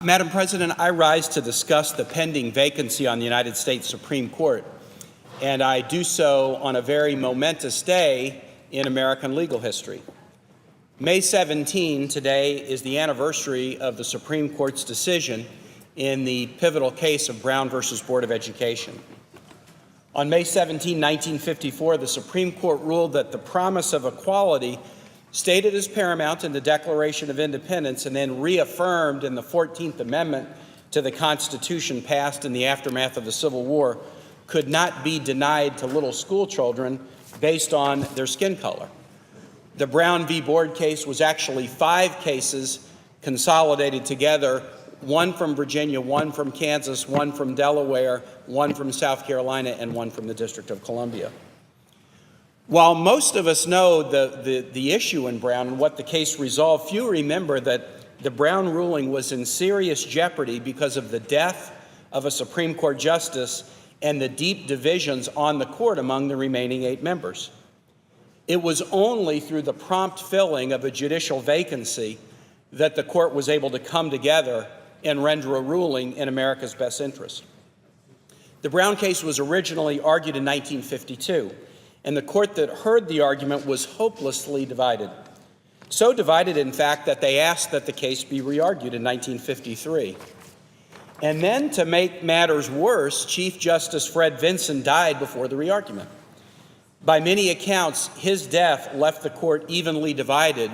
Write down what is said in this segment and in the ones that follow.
Madam President, I rise to discuss the pending vacancy on the United States Supreme Court, and I do so on a very momentous day in American legal history. May 17 today is the anniversary of the Supreme Court's decision in the pivotal case of Brown versus Board of Education. On May 17, 1954, the Supreme Court ruled that the promise of equality stated as paramount in the Declaration of Independence and then reaffirmed in the 14th Amendment to the Constitution passed in the aftermath of the Civil War could not be denied to little school children based on their skin color. The Brown v. Board case was actually 5 cases consolidated together, one from Virginia, one from Kansas, one from Delaware, one from South Carolina, and one from the District of Columbia. While most of us know the issue in Brown and what the case resolved, few remember that the Brown ruling was in serious jeopardy because of the death of a Supreme Court justice and the deep divisions on the court among the remaining 8 members. It was only through the prompt filling of a judicial vacancy that the court was able to come together and render a ruling in America's best interest. The Brown case was originally argued in 1952. And the court that heard the argument was hopelessly divided. So divided, in fact, that they asked that the case be re-argued in 1953. And then, to make matters worse, Chief Justice Fred Vinson died before the re-argument. By many accounts, his death left the court evenly divided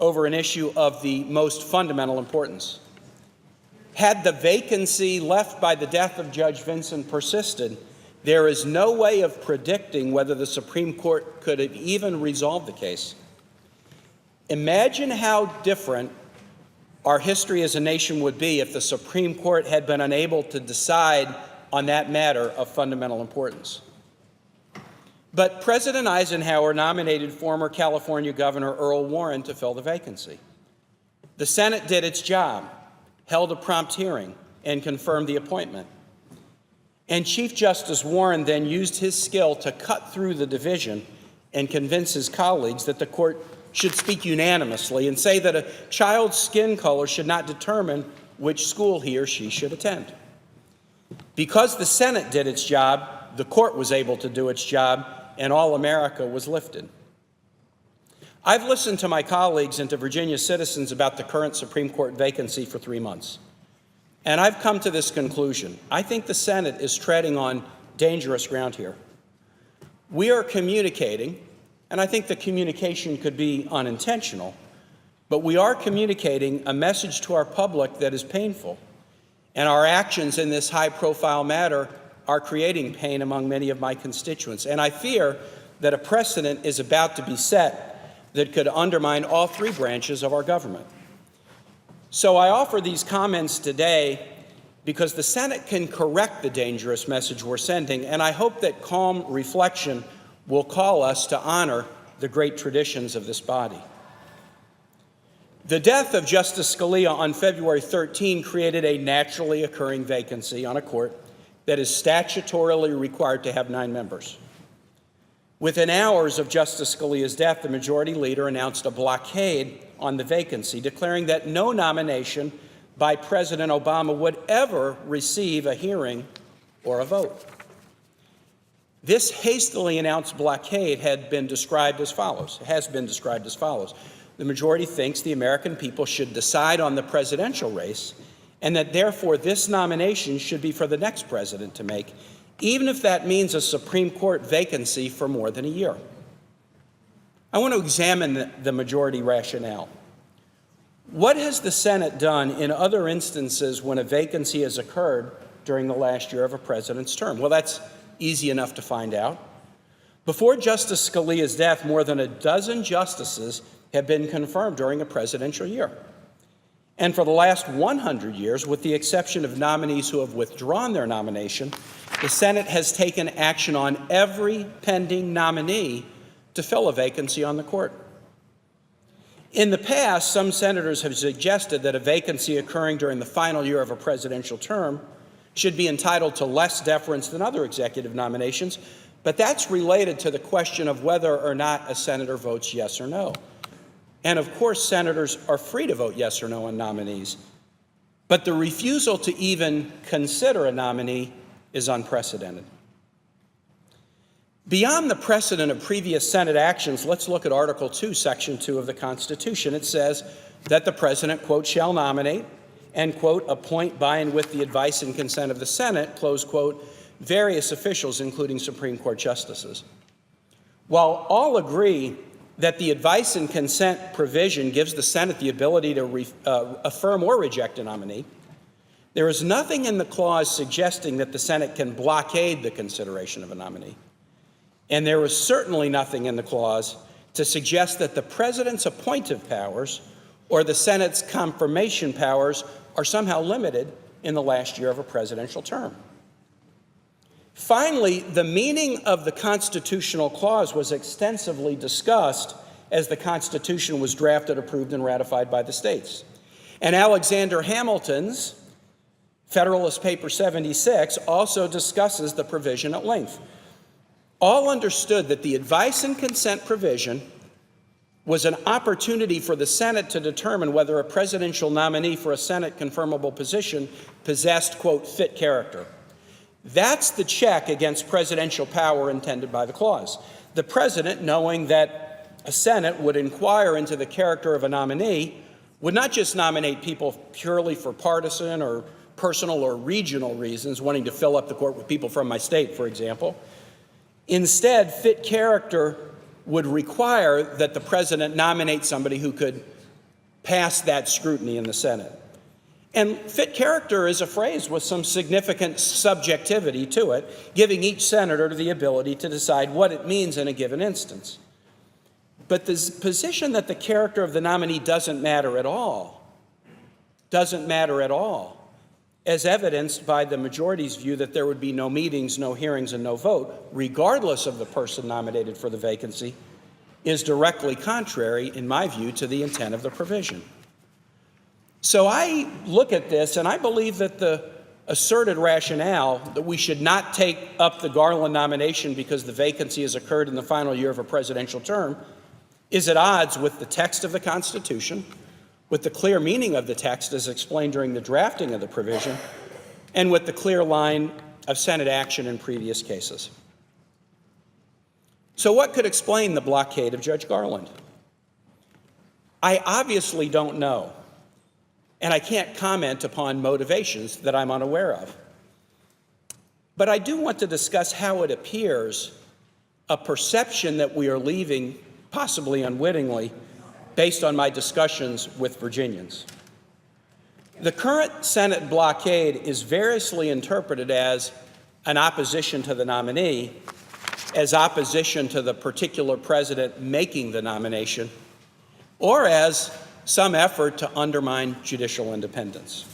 over an issue of the most fundamental importance. Had the vacancy left by the death of Judge Vinson persisted, there is no way of predicting whether the Supreme Court could have even resolved the case. Imagine how different our history as a nation would be if the Supreme Court had been unable to decide on that matter of fundamental importance. But President Eisenhower nominated former California Governor Earl Warren to fill the vacancy. The Senate did its job, held a prompt hearing, and confirmed the appointment. And Chief Justice Warren then used his skill to cut through the division and convince his colleagues that the court should speak unanimously and say that a child's skin color should not determine which school he or she should attend. Because the Senate did its job, the court was able to do its job, and all America was lifted. I've listened to my colleagues and to Virginia citizens about the current Supreme Court vacancy for 3 months. And I've come to this conclusion. I think the Senate is treading on dangerous ground here. We are communicating, and I think the communication could be unintentional, but we are communicating a message to our public that is painful. And our actions in this high-profile matter are creating pain among many of my constituents. And I fear that a precedent is about to be set that could undermine all 3 branches of our government. So I offer these comments today because the Senate can correct the dangerous message we're sending, and I hope that calm reflection will call us to honor the great traditions of this body. The death of Justice Scalia on February 13 created a naturally occurring vacancy on a court that is statutorily required to have 9 members. Within hours of Justice Scalia's death, the majority leader announced a blockade on the vacancy, declaring that no nomination by President Obama would ever receive a hearing or a vote. This hastily announced blockade has been described as follows. The majority thinks the American people should decide on the presidential race, and that therefore this nomination should be for the next president to make, even if that means a Supreme Court vacancy for more than a year. I want to examine the majority rationale. What has the Senate done in other instances when a vacancy has occurred during the last year of a president's term? Well, that's easy enough to find out. Before Justice Scalia's death, more than a dozen justices have been confirmed during a presidential year. And for the last 100 years, with the exception of nominees who have withdrawn their nomination, the Senate has taken action on every pending nominee to fill a vacancy on the court. In the past, some senators have suggested that a vacancy occurring during the final year of a presidential term should be entitled to less deference than other executive nominations, but that's related to the question of whether or not a senator votes yes or no. And of course, senators are free to vote yes or no on nominees. But the refusal to even consider a nominee is unprecedented. Beyond the precedent of previous Senate actions, let's look at Article 2, Section 2 of the Constitution. It says that the president, quote, shall nominate and, quote, appoint by and with the advice and consent of the Senate, close quote, various officials, including Supreme Court justices. While all agree that the advice and consent provision gives the Senate the ability to affirm or reject a nominee, there is nothing in the clause suggesting that the Senate can blockade the consideration of a nominee. And there is certainly nothing in the clause to suggest that the president's appointive powers or the Senate's confirmation powers are somehow limited in the last year of a presidential term. Finally, the meaning of the constitutional clause was extensively discussed as the Constitution was drafted, approved, and ratified by the states. And Alexander Hamilton's Federalist Paper 76 also discusses the provision at length. All understood that the advice and consent provision was an opportunity for the Senate to determine whether a presidential nominee for a Senate confirmable position possessed, quote, fit character. That's the check against presidential power intended by the clause. The president, knowing that a Senate would inquire into the character of a nominee, would not just nominate people purely for partisan or personal or regional reasons, wanting to fill up the court with people from my state, for example. Instead, fit character would require that the president nominate somebody who could pass that scrutiny in the Senate. And fit character is a phrase with some significant subjectivity to it, giving each senator the ability to decide what it means in a given instance. But the position that the character of the nominee doesn't matter at all, as evidenced by the majority's view that there would be no meetings, no hearings, and no vote, regardless of the person nominated for the vacancy, is directly contrary, in my view, to the intent of the provision. So I look at this, and I believe that the asserted rationale that we should not take up the Garland nomination because the vacancy has occurred in the final year of a presidential term is at odds with the text of the Constitution, with the clear meaning of the text as explained during the drafting of the provision, and with the clear line of Senate action in previous cases. So what could explain the blockade of Judge Garland? I obviously don't know, and I can't comment upon motivations that I'm unaware of. But I do want to discuss how it appears a perception that we are leaving, possibly unwittingly, based on my discussions with Virginians. The current Senate blockade is variously interpreted as an opposition to the nominee, as opposition to the particular president making the nomination, or as some effort to undermine judicial independence.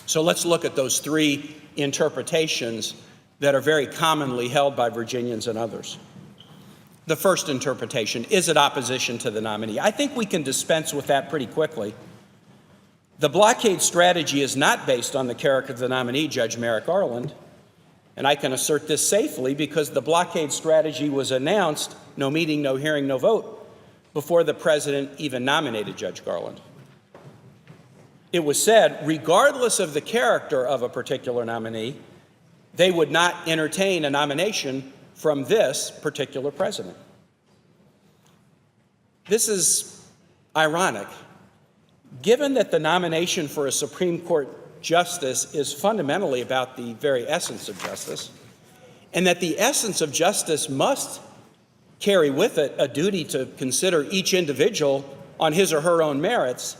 So let's look at those three interpretations that are very commonly held by Virginians and others. The first interpretation, is it opposition to the nominee? I think we can dispense with that pretty quickly. The blockade strategy is not based on the character of the nominee, Judge Merrick Garland, and I can assert this safely because the blockade strategy was announced, no meeting, no hearing, no vote, before the president even nominated Judge Garland. It was said, regardless of the character of a particular nominee, they would not entertain a nomination from this particular president. This is ironic, given that the nomination for a Supreme Court justice is fundamentally about the very essence of justice, and that the essence of justice must carry with it a duty to consider each individual on his or her own merits.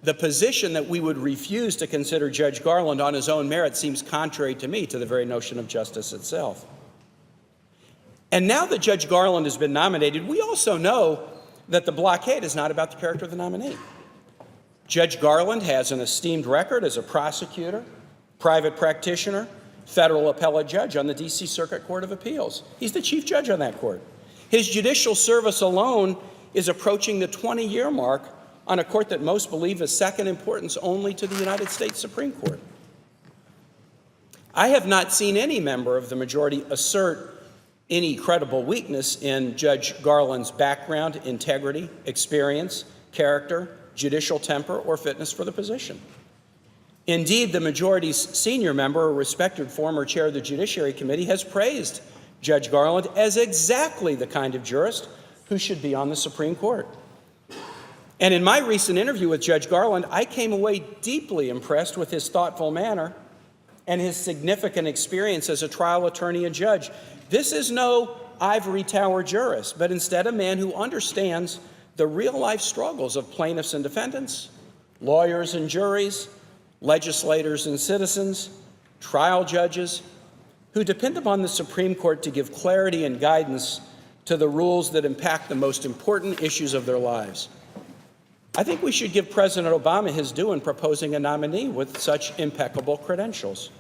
The position that we would refuse to consider Judge Garland on his own merit seems contrary to me to the very notion of justice itself. And now that Judge Garland has been nominated, we also know that the blockade is not about the character of the nominee. Judge Garland has an esteemed record as a prosecutor, private practitioner, federal appellate judge on the D.C. Circuit Court of Appeals. He's the chief judge on that court. His judicial service alone is approaching the 20-year mark on a court that most believe is second importance only to the United States Supreme Court. I have not seen any member of the majority assert any credible weakness in Judge Garland's background, integrity, experience, character, judicial temper, or fitness for the position. Indeed, the majority's senior member, a respected former chair of the Judiciary Committee, has praised Judge Garland as exactly the kind of jurist who should be on the Supreme Court. And in my recent interview with Judge Garland, I came away deeply impressed with his thoughtful manner and his significant experience as a trial attorney and judge. This is no ivory tower jurist, but instead a man who understands the real-life struggles of plaintiffs and defendants, lawyers and juries, legislators and citizens, trial judges, who depend upon the Supreme Court to give clarity and guidance to the rules that impact the most important issues of their lives. I think we should give President Obama his due in proposing a nominee with such impeccable credentials.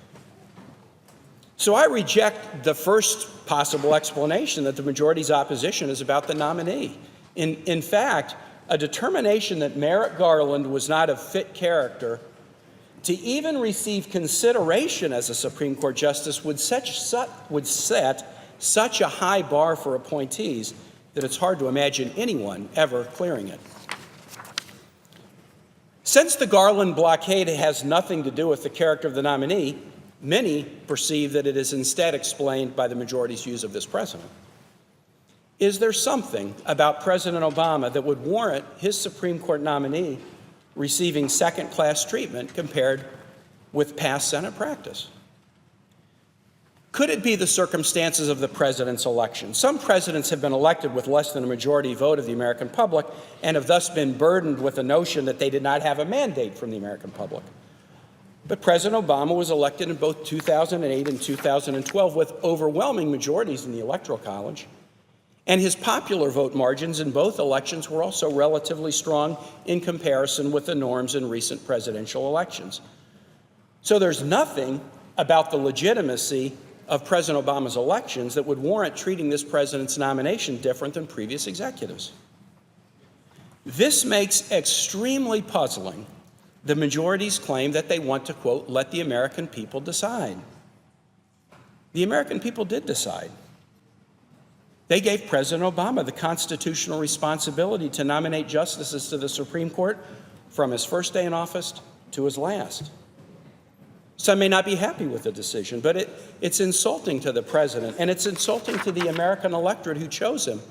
So I reject the first possible explanation that the majority's opposition is about the nominee. In fact, a determination that Merrick Garland was not of fit character to even receive consideration as a Supreme Court justice would set such a high bar for appointees that it's hard to imagine anyone ever clearing it. Since the Garland blockade has nothing to do with the character of the nominee, many perceive that it is instead explained by the majority's views of this president. Is there something about President Obama that would warrant his Supreme Court nominee receiving second-class treatment compared with past Senate practice? Could it be the circumstances of the president's election? Some presidents have been elected with less than a majority vote of the American public and have thus been burdened with the notion that they did not have a mandate from the American public. But President Obama was elected in both 2008 and 2012 with overwhelming majorities in the Electoral College, and his popular vote margins in both elections were also relatively strong in comparison with the norms in recent presidential elections. So there's nothing about the legitimacy of President Obama's elections that would warrant treating this president's nomination different than previous executives. This makes extremely puzzling the majority's claim that they want to, quote, let the American people decide. The American people did decide. They gave President Obama the constitutional responsibility to nominate justices to the Supreme Court from his first day in office to his last. Some may not be happy with the decision, but it's insulting to the president, and it's insulting to the American electorate who chose him,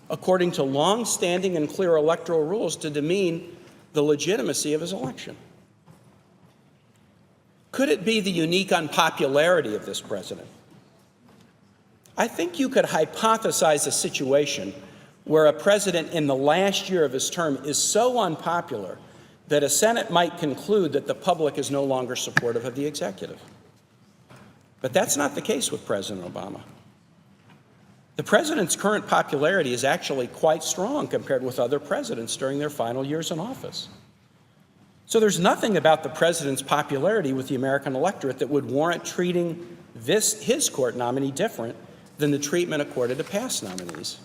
according to long-standing and clear electoral rules, to demean the legitimacy of his election. Could it be the unique unpopularity of this president? I think you could hypothesize a situation where a president in the last year of his term is so unpopular that a Senate might conclude that the public is no longer supportive of the executive. But that's not the case with President Obama. The president's current popularity is actually quite strong compared with other presidents during their final years in office. So there's nothing about the president's popularity with the American electorate that would warrant treating his court nominee different than the treatment accorded to past nominees.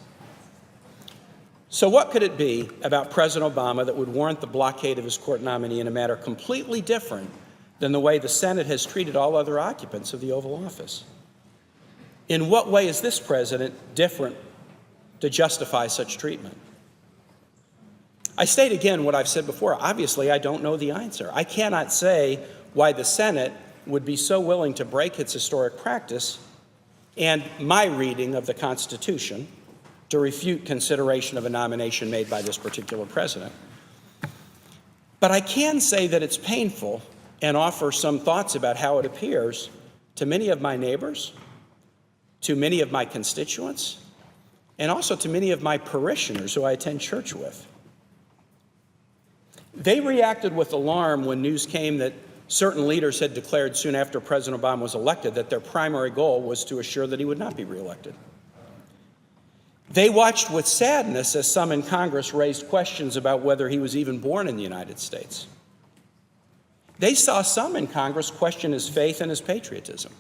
So what could it be about President Obama that would warrant the blockade of his court nominee in a matter completely different than the way the Senate has treated all other occupants of the Oval Office? In what way is this president different to justify such treatment? I state again what I've said before. Obviously, I don't know the answer. I cannot say why the Senate would be so willing to break its historic practice and my reading of the Constitution to refute consideration of a nomination made by this particular president. But I can say that it's painful and offer some thoughts about how it appears to many of my neighbors, to many of my constituents, and also to many of my parishioners who I attend church with. They reacted with alarm when news came that certain leaders had declared soon after President Obama was elected that their primary goal was to assure that he would not be reelected. They watched with sadness as some in Congress raised questions about whether he was even born in the United States. They saw some in Congress question his faith and his patriotism.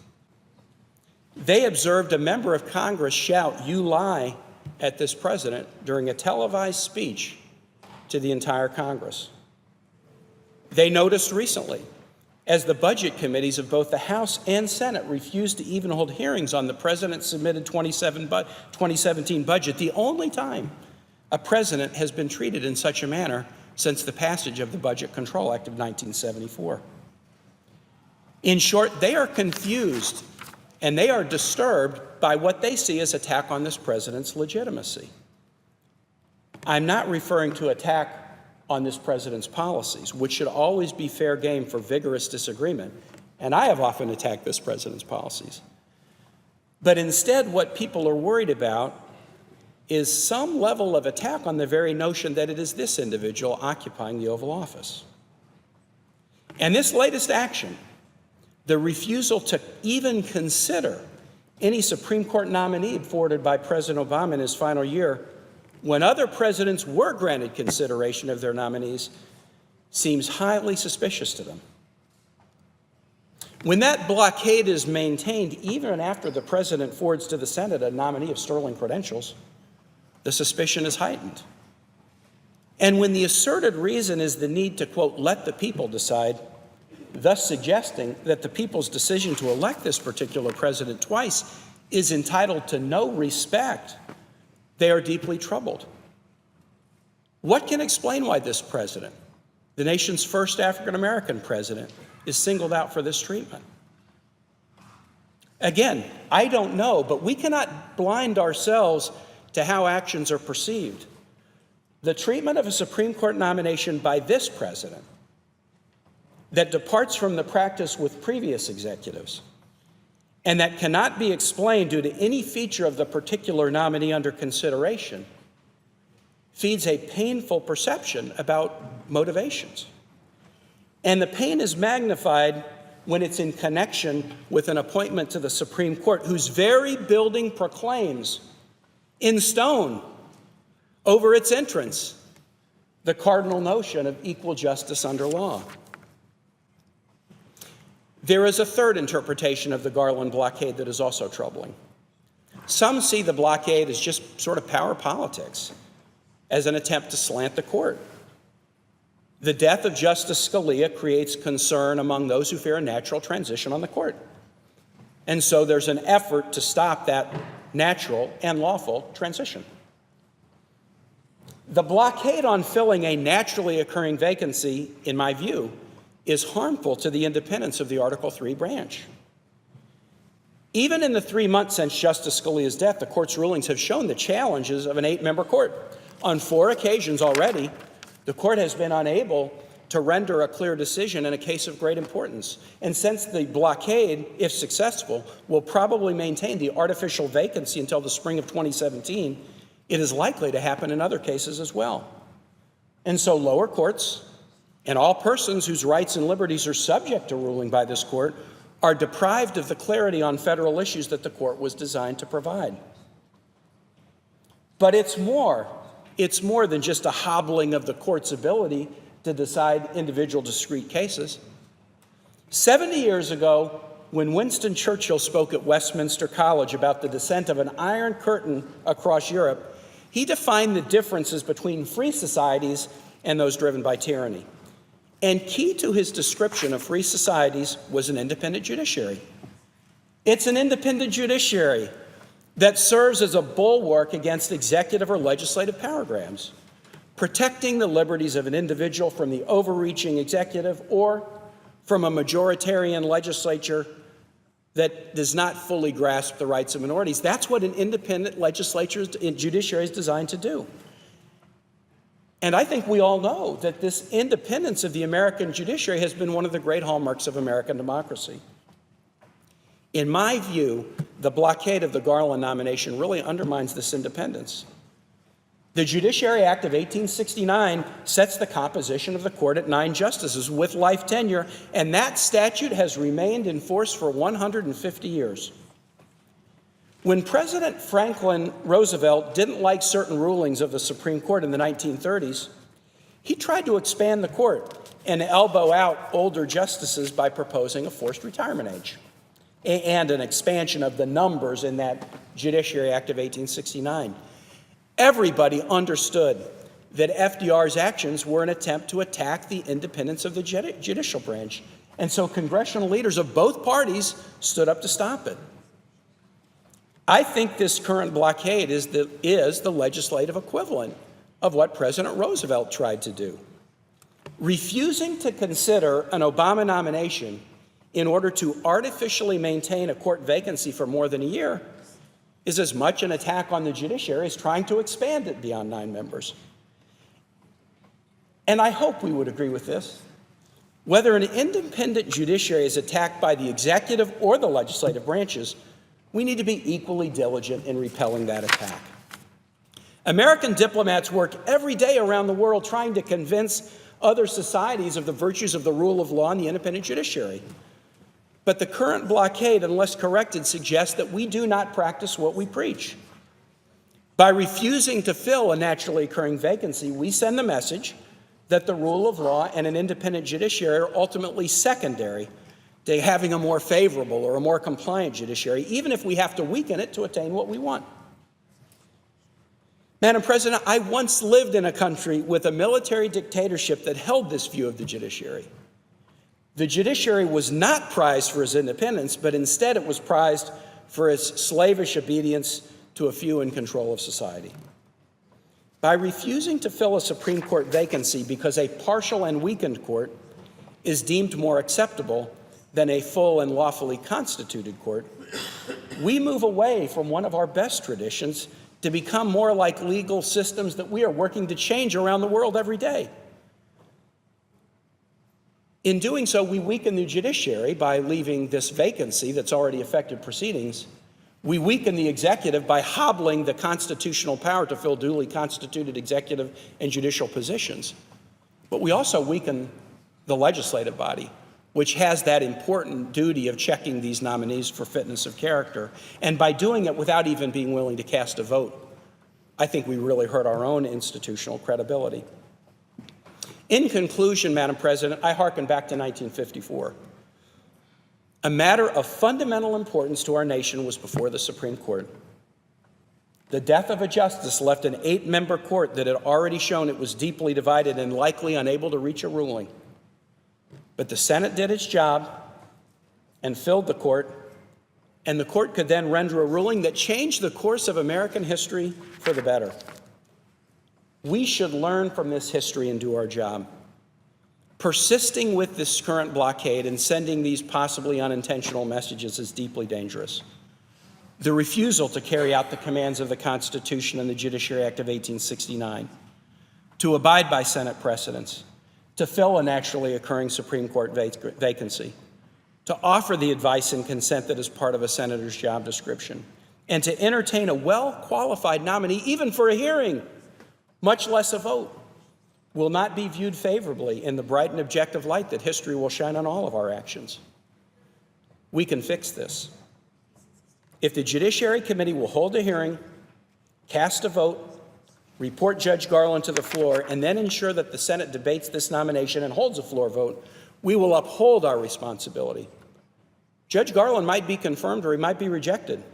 They observed a member of Congress shout, "You lie," at this president during a televised speech to the entire Congress. They noticed recently, as the budget committees of both the House and Senate refused to even hold hearings on the president's submitted 2017 budget, the only time a president has been treated in such a manner since the passage of the Budget Control Act of 1974. In short, they are confused and they are disturbed by what they see as attack on this president's legitimacy. I'm not referring to attack on this president's policies, which should always be fair game for vigorous disagreement, and I have often attacked this president's policies. But instead, what people are worried about is some level of attack on the very notion that it is this individual occupying the Oval Office. And this latest action, the refusal to even consider any Supreme Court nominee forwarded by President Obama in his final year, when other presidents were granted consideration of their nominees, seems highly suspicious to them. When that blockade is maintained, even after the president forwards to the Senate a nominee of sterling credentials, the suspicion is heightened. And when the asserted reason is the need to, quote, let the people decide, thus suggesting that the people's decision to elect this particular president twice is entitled to no respect, they are deeply troubled. What can explain why this president, the nation's first African-American president, is singled out for this treatment? Again, I don't know, but we cannot blind ourselves to how actions are perceived. The treatment of a Supreme Court nomination by this president that departs from the practice with previous executives and that cannot be explained due to any feature of the particular nominee under consideration feeds a painful perception about motivations. And the pain is magnified when it's in connection with an appointment to the Supreme Court, whose very building proclaims in stone over its entrance the cardinal notion of equal justice under law. There is a third interpretation of the Garland blockade that is also troubling. Some see the blockade as just sort of power politics, as an attempt to slant the court. The death of Justice Scalia creates concern among those who fear a natural transition on the court. And so there's an effort to stop that natural and lawful transition. The blockade on filling a naturally occurring vacancy, in my view, is harmful to the independence of the Article III branch. Even in the 3 months since Justice Scalia's death, the court's rulings have shown the challenges of an 8-member court. On 4 occasions already, the court has been unable to render a clear decision in a case of great importance. And since the blockade, if successful, will probably maintain the artificial vacancy until the spring of 2017, it is likely to happen in other cases as well. And so lower courts and all persons whose rights and liberties are subject to ruling by this court are deprived of the clarity on federal issues that the court was designed to provide. But it's more than just a hobbling of the court's ability to decide individual discrete cases. 70 years ago, when Winston Churchill spoke at Westminster College about the descent of an iron curtain across Europe, he defined the differences between free societies and those driven by tyranny. And key to his description of free societies was an independent judiciary. It's an independent judiciary that serves as a bulwark against executive or legislative power grabs, protecting the liberties of an individual from the overreaching executive or from a majoritarian legislature that does not fully grasp the rights of minorities. That's what an independent legislature and judiciary is designed to do. And I think we all know that this independence of the American judiciary has been one of the great hallmarks of American democracy. In my view, the blockade of the Garland nomination really undermines this independence. The Judiciary Act of 1869 sets the composition of the court at 9 justices with life tenure, and that statute has remained in force for 150 years. When President Franklin Roosevelt didn't like certain rulings of the Supreme Court in the 1930s, he tried to expand the court and elbow out older justices by proposing a forced retirement age and an expansion of the numbers in that Judiciary Act of 1869. Everybody understood that FDR's actions were an attempt to attack the independence of the judicial branch, And so congressional leaders of both parties stood up to stop it. I think this current blockade is the legislative equivalent of what President Roosevelt tried to do. Refusing to consider an Obama nomination in order to artificially maintain a court vacancy for more than a year is as much an attack on the judiciary as trying to expand it beyond 9 members. And I hope we would agree with this. Whether an independent judiciary is attacked by the executive or the legislative branches, we need to be equally diligent in repelling that attack. American diplomats work every day around the world trying to convince other societies of the virtues of the rule of law and the independent judiciary. But the current blockade, unless corrected, suggests that we do not practice what we preach. By refusing to fill a naturally occurring vacancy, we send the message that the rule of law and an independent judiciary are ultimately secondary to having a more favorable or a more compliant judiciary, even if we have to weaken it to attain what we want. Madam President, I once lived in a country with a military dictatorship that held this view of the judiciary. The judiciary was not prized for its independence, but instead it was prized for its slavish obedience to a few in control of society. By refusing to fill a Supreme Court vacancy because a partial and weakened court is deemed more acceptable than a full and lawfully constituted court, we move away from one of our best traditions to become more like legal systems that we are working to change around the world every day. In doing so, we weaken the judiciary by leaving this vacancy that's already affected proceedings. We weaken the executive by hobbling the constitutional power to fill duly constituted executive and judicial positions. But we also weaken the legislative body, which has that important duty of checking these nominees for fitness of character. And by doing it without even being willing to cast a vote, I think we really hurt our own institutional credibility. In conclusion, Madam President, I hearken back to 1954. A matter of fundamental importance to our nation was before the Supreme Court. The death of a justice left an 8-member court that had already shown it was deeply divided and likely unable to reach a ruling. But the Senate did its job and filled the court, and the court could then render a ruling that changed the course of American history for the better. We should learn from this history and do our job. Persisting with this current blockade and sending these possibly unintentional messages is deeply dangerous. The refusal to carry out the commands of the Constitution and the Judiciary Act of 1869, to abide by Senate precedents, to fill a naturally occurring Supreme Court vacancy, to offer the advice and consent that is part of a senator's job description, and to entertain a well-qualified nominee, even for a hearing, much less a vote, will not be viewed favorably in the bright and objective light that history will shine on all of our actions. We can fix this. If the Judiciary Committee will hold a hearing, cast a vote, report Judge Garland to the floor, and then ensure that the Senate debates this nomination and holds a floor vote, we will uphold our responsibility. Judge Garland might be confirmed or he might be rejected.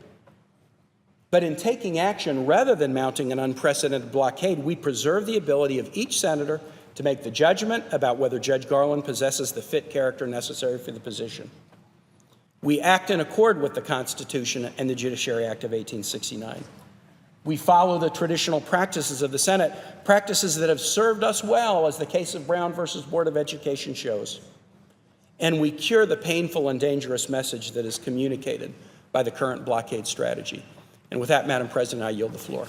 But in taking action, rather than mounting an unprecedented blockade, we preserve the ability of each senator to make the judgment about whether Judge Garland possesses the fit character necessary for the position. We act in accord with the Constitution and the Judiciary Act of 1869. We follow the traditional practices of the Senate, practices that have served us well, as the case of Brown versus Board of Education shows. And we cure the painful and dangerous message that is communicated by the current blockade strategy. And with that, Madam President, I yield the floor.